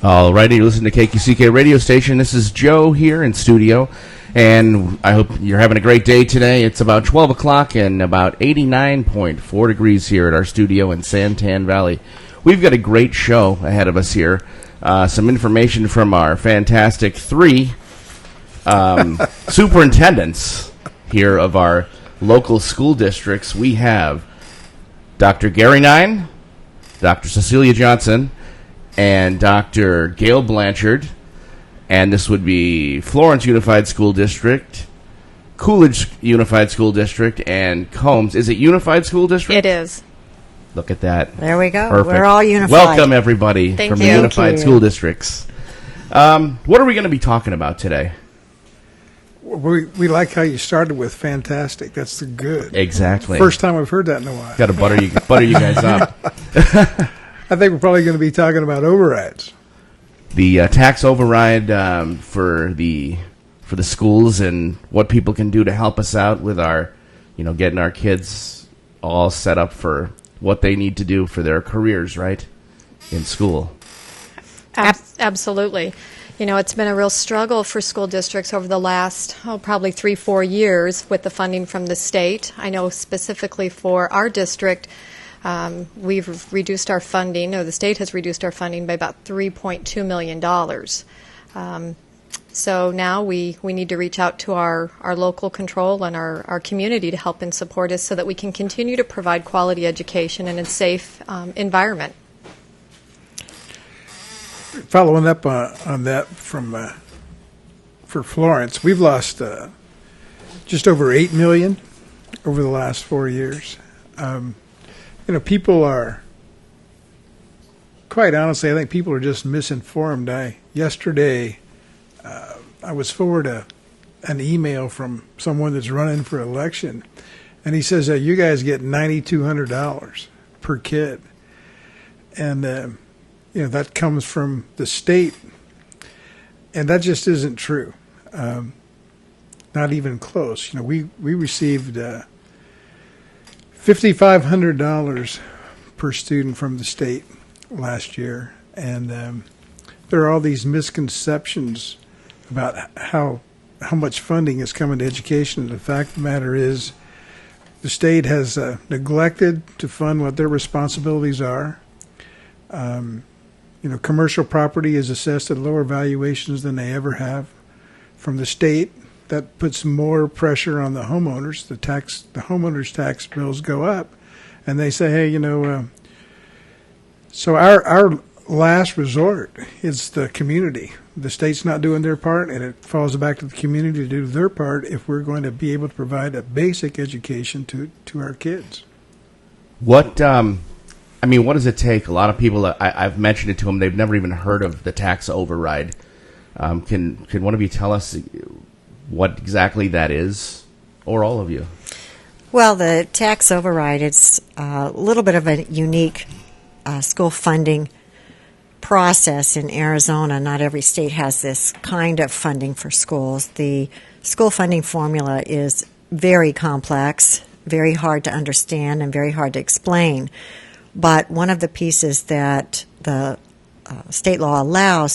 Alrighty, you listen to KQCK radio station. This is Joe here in studio, and I hope you're having a great day today. It's about 12 o'clock and about 89.4 degrees here at our studio in Santan Valley. We've got a great show ahead of us here. Some information from our fantastic three superintendents here of our local school districts. We have Dr. Gary Nine, Dr. Cecilia Johnson, and Dr. Gail Blanchard, and this would be Florence Unified School District, Coolidge Unified School District, and Combs. Is it Unified School District? It is. Look at that. There we go. Perfect. We're all unified. Welcome, everybody, Thank from you. the Unified School Districts. What are we going to be talking about today? We like how you started with fantastic. That's the good. Exactly. First time I've heard that in a while. Got to butter you guys up. I think we're probably going to be talking about overrides. The tax override for the schools and what people can do to help us out with our, getting our kids all set up for what they need to do for their careers, right, in school. Absolutely. It's been a real struggle for school districts over the last, probably 3-4 years with the funding from the state. I know specifically for our district, we've reduced our funding, or the state has reduced our funding by about $3.2 million. So now we need to reach out to our local control and our community to help and support us so that we can continue to provide quality education in a safe environment. Following up on that for Florence, we've lost just over $8 million over the last 4 years. People are, quite honestly, I think people are just misinformed. Yesterday, I was forwarded an email from someone that's running for election, and he says that you guys get $9,200 per kid, and that comes from the state, and that just isn't true. Not even close. We received $5,500 per student from the state last year, and there are all these misconceptions about how much funding is coming to education. And the fact of the matter is, the state has neglected to fund what their responsibilities are. Commercial property is assessed at lower valuations than they ever have from the state. That puts more pressure on the homeowners. The homeowners' tax bills go up, and they say, hey, so our last resort is the community. The state's not doing their part, and it falls back to the community to do their part if we're going to be able to provide a basic education to our kids. What does it take? A lot of people, I've mentioned it to them, they've never even heard of the tax override. Can one of you tell us what exactly that is, or all of you? Well, the tax override is a little bit of a unique school funding process in Arizona. Not every state has this kind of funding for schools. The school funding formula is very complex, very hard to understand, and very hard to explain. But one of the pieces that the state law allows